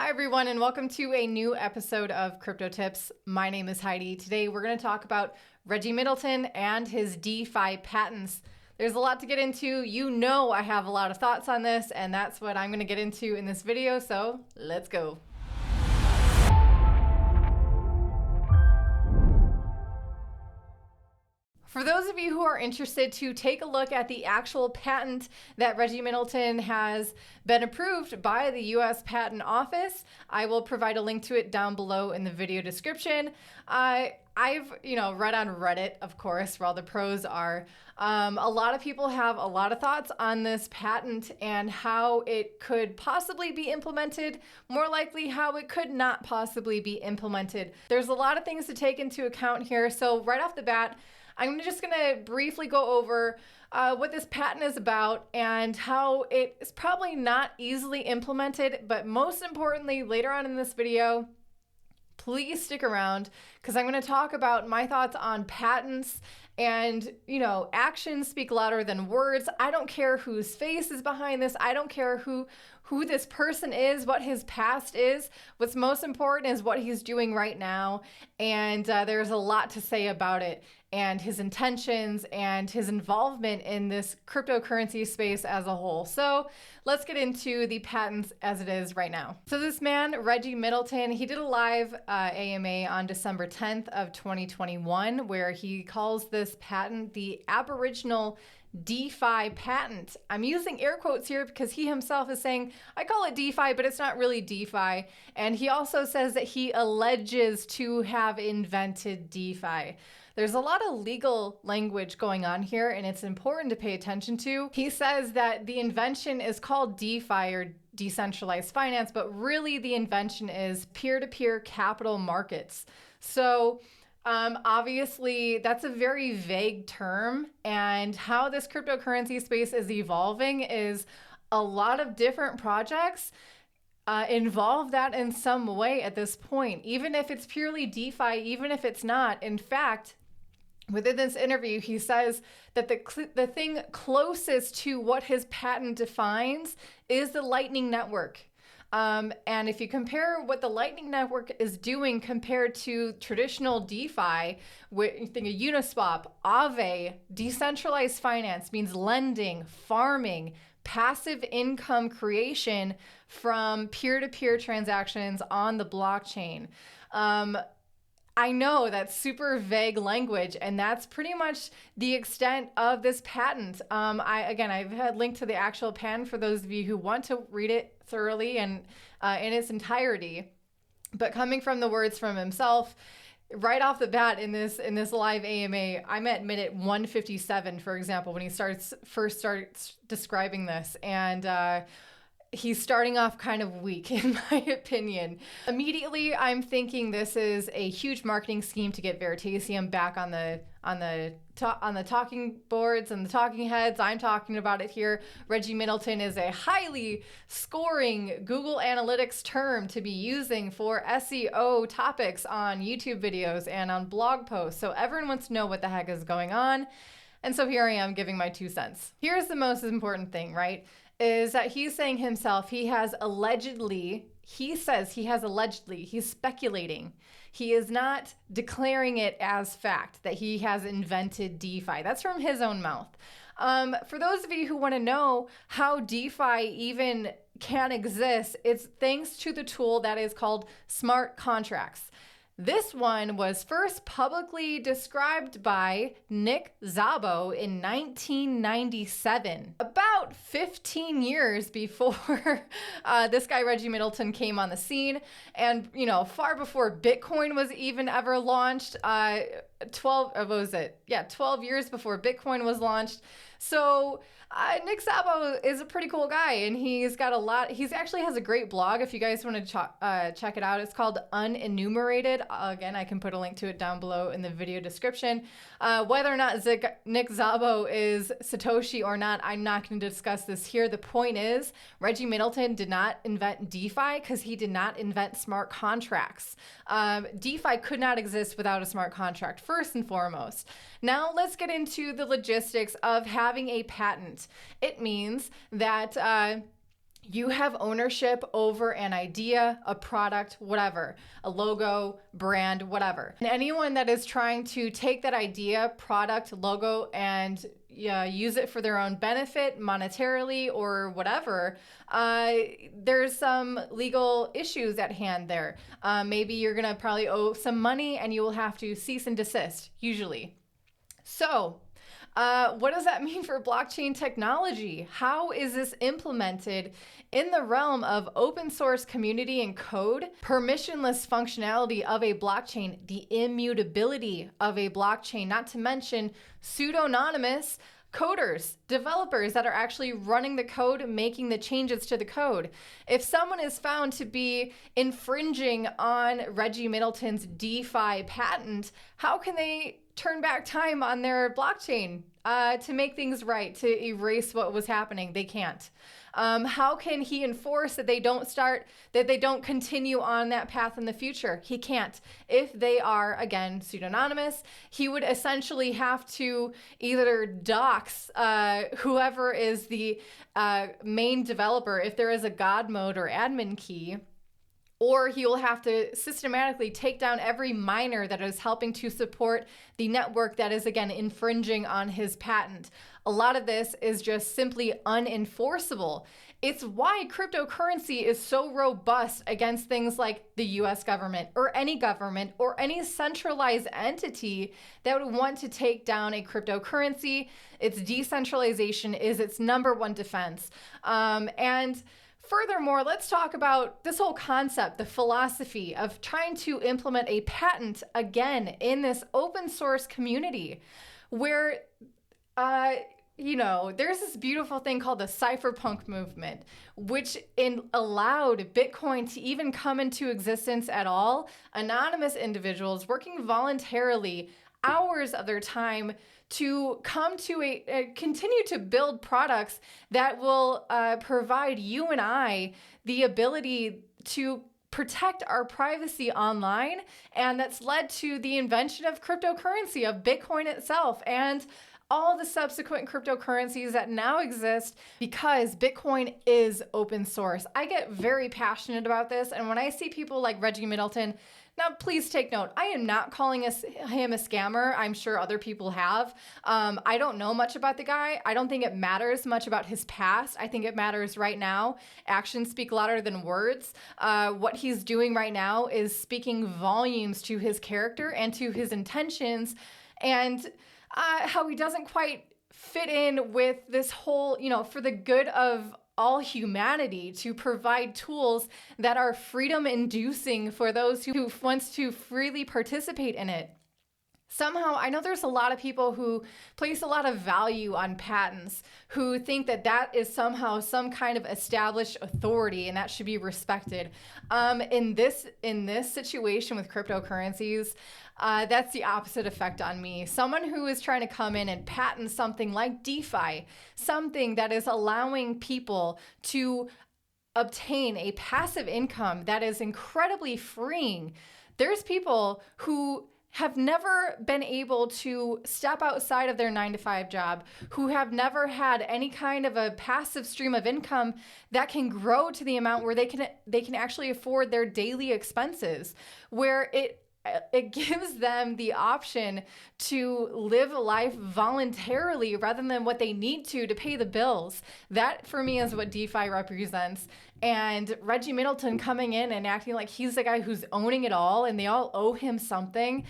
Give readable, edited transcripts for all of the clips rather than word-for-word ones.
Hi, everyone, and welcome to a new episode of Crypto Tips. My name is Heidi. Today, we're going to talk about Reggie Middleton and his DeFi patents. There's a lot to get into. You know I have a lot of thoughts on this, and that's what I'm going to get into in this video, so let's go. For those of you who are interested to take a look at the actual patent that Reggie Middleton has been approved by the US Patent Office, I will provide a link to it down below in the video description. I've read on Reddit, of course, where all the pros are. A lot of people have a lot of thoughts on this patent and how it could possibly be implemented, more likely how it could not possibly be implemented. There's a lot of things to take into account here. So right off the bat, I'm just going to briefly go over what this patent is about and how it is probably not easily implemented, but most importantly, later on in this video, please stick around because I'm going to talk about my thoughts on patents and, actions speak louder than words. I don't care whose face is behind this. I don't care who this person is, what his past is. What's most important is what he's doing right now. And there's a lot to say about it and his intentions and his involvement in this cryptocurrency space as a whole. So let's get into the patents as it is right now. So this man, Reggie Middleton, he did a live AMA on December 10th of 2021, where he calls this patent the Aboriginal DeFi patent. I'm using air quotes here because he himself is saying, I call it DeFi, but it's not really DeFi. And he also says that he alleges to have invented DeFi. There's a lot of legal language going on here, and it's important to pay attention to. He says that the invention is called DeFi or Decentralized finance, but really the invention is peer-to-peer capital markets. So obviously, that's a very vague term, and how this cryptocurrency space is evolving is a lot of different projects involve that in some way at this point, even if it's purely DeFi, even if it's not. In fact, within this interview, he says that the thing closest to what his patent defines is the Lightning Network. And if you compare what the Lightning Network is doing compared to traditional DeFi, you think of Uniswap, Aave, decentralized finance means lending, farming, passive income creation from peer-to-peer transactions on the blockchain. I know that's super vague language, and that's pretty much the extent of this patent. I've had linked to the actual patent for those of you who want to read it thoroughly and in its entirety. But coming from the words from himself, right off the bat in this live AMA, I'm at minute 157, for example, when he first starts describing this, and he's starting off kind of weak, in my opinion. Immediately, I'm thinking this is a huge marketing scheme to get Veritasium back on the talking boards and the talking heads. I'm talking about it here. Reggie Middleton is a highly scoring Google Analytics term to be using for SEO topics on YouTube videos and on blog posts. So everyone wants to know what the heck is going on. And so here I am giving my 2 cents. Here's the most important thing, right? Is that he's saying himself, he's speculating. He is not declaring it as fact that he has invented DeFi. That's from his own mouth. For those of you who want to know how DeFi even can exist, it's thanks to the tool that is called smart contracts. This one was first publicly described by Nick Szabo in 1997, about 15 years before this guy Reggie Middleton came on the scene, and far before Bitcoin was even ever launched. 12 years before Bitcoin was launched. So Nick Szabo is a pretty cool guy, and he's got he actually has a great blog if you guys want to check it out. It's called Unenumerated. Again, I can put a link to it down below in the video description. Whether or not Nick Szabo is Satoshi or not, I'm not going to discuss this here. The point is, Reggie Middleton did not invent DeFi because he did not invent smart contracts. DeFi could not exist without a smart contract, first and foremost. Now let's get into the logistics of having a patent. It means that You have ownership over an idea, a product, whatever, a logo, brand, whatever. And anyone that is trying to take that idea, product, logo, and use it for their own benefit monetarily or whatever, there's some legal issues at hand there. Maybe you're going to probably owe some money and you will have to cease and desist, usually. So, what does that mean for blockchain technology? How is this implemented in the realm of open source community and code, permissionless functionality of a blockchain, the immutability of a blockchain, not to mention pseudonymous coders, developers that are actually running the code, making the changes to the code. If someone is found to be infringing on Reggie Middleton's DeFi patent, how can they turn back time on their blockchain to make things right, to erase what was happening? They can't. How can he enforce that they don't continue on that path in the future? He can't. If they are, again, pseudonymous, he would essentially have to either dox whoever is the main developer, if there is a God mode or admin key, or he will have to systematically take down every miner that is helping to support the network that is, again, infringing on his patent. A lot of this is just simply unenforceable. It's why cryptocurrency is so robust against things like the US government or any centralized entity that would want to take down a cryptocurrency. Its decentralization is its number one defense. And furthermore, let's talk about this whole concept, the philosophy of trying to implement a patent again in this open source community where, there's this beautiful thing called the Cypherpunk movement, which allowed Bitcoin to even come into existence at all. Anonymous individuals working voluntarily hours of their time to come to continue to build products that will provide you and I the ability to protect our privacy online. And that's led to the invention of cryptocurrency, of Bitcoin itself, and all the subsequent cryptocurrencies that now exist because Bitcoin is open source. I get very passionate about this. And when I see people like Reggie Middleton, now please take note, I am not calling him a scammer. I'm sure other people have. I don't know much about the guy. I don't think it matters much about his past. I think it matters right now. Actions speak louder than words. What he's doing right now is speaking volumes to his character and to his intentions, and how he doesn't quite fit in with this whole, for the good of all humanity, to provide tools that are freedom inducing for those who wants to freely participate in it. Somehow, I know there's a lot of people who place a lot of value on patents, who think that that is somehow some kind of established authority and that should be respected. In this situation with cryptocurrencies, that's the opposite effect on me. Someone who is trying to come in and patent something like DeFi, something that is allowing people to obtain a passive income that is incredibly freeing. There's people who have never been able to step outside of their 9-to-5 job, who have never had any kind of a passive stream of income that can grow to the amount where they can actually afford their daily expenses, where it gives them the option to live a life voluntarily rather than what they need to pay the bills. That, for me, is what DeFi represents. And Reggie Middleton coming in and acting like he's the guy who's owning it all and they all owe him something.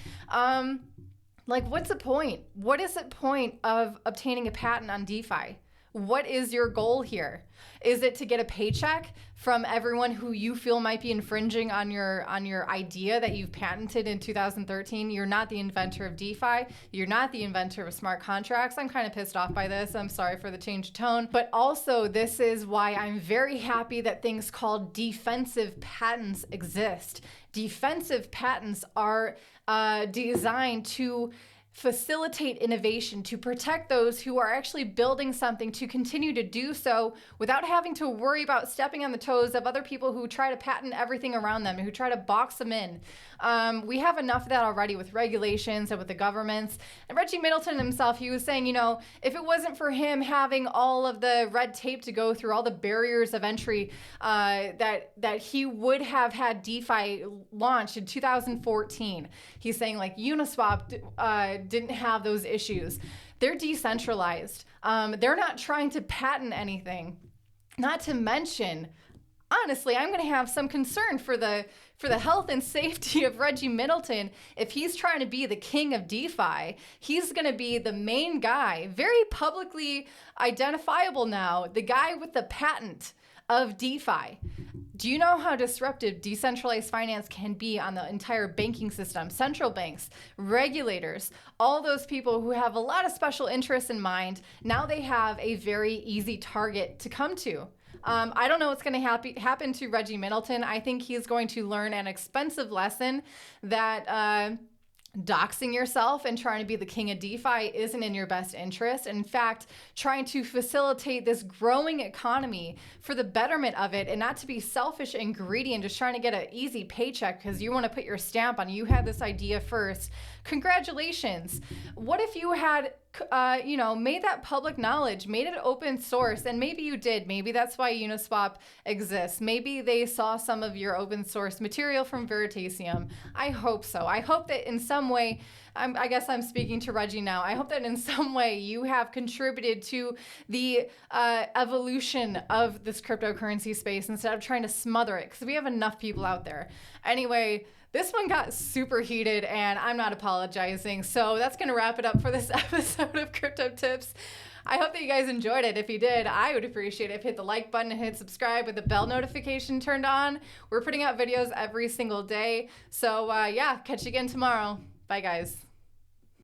What's the point? What is the point of obtaining a patent on DeFi? What is your goal here? Is it to get a paycheck from everyone who you feel might be infringing on your idea that you've patented in 2013? You're not the inventor of DeFi. You're not the inventor of smart contracts. I'm kind of pissed off by this. I'm sorry for the change of tone. But also, this is why I'm very happy that things called defensive patents exist. Defensive patents are designed to facilitate innovation, to protect those who are actually building something to continue to do so without having to worry about stepping on the toes of other people who try to patent everything around them, who try to box them in. We have enough of that already with regulations and with the governments. And Reggie Middleton himself, he was saying, you know, if it wasn't for him having all of the red tape to go through, all the barriers of entry, that he would have had DeFi launched in 2014. He's saying like Uniswap didn't have those issues. They're decentralized. They're not trying to patent anything. Not to mention, honestly, I'm going to have some concern for the health and safety of Reggie Middleton. If he's trying to be the king of DeFi, he's going to be the main guy, very publicly identifiable now, the guy with the patent of DeFi. Do you know how disruptive decentralized finance can be on the entire banking system? Central banks, regulators, all those people who have a lot of special interests in mind, now they have a very easy target to come to. I don't know what's going to happen to Reggie Middleton. I think he's going to learn an expensive lesson that doxing yourself and trying to be the king of DeFi isn't in your best interest. In fact, trying to facilitate this growing economy for the betterment of it, and not to be selfish and greedy and just trying to get an easy paycheck because you want to put your stamp on, you had this idea first. Congratulations. What if you had made that public knowledge, made it open source, and maybe you did. Maybe that's why Uniswap exists. Maybe they saw some of your open source material from Veritasium. I hope so. I hope that in some way, I guess I'm speaking to Reggie now, I hope that in some way you have contributed to the evolution of this cryptocurrency space instead of trying to smother it, because we have enough people out there. Anyway, this one got super heated and I'm not apologizing. So that's going to wrap it up for this episode of Crypto Tips. I hope that you guys enjoyed it. If you did, I would appreciate it if you hit the like button and hit subscribe with the bell notification turned on. We're putting out videos every single day. So yeah, catch you again tomorrow. Bye guys.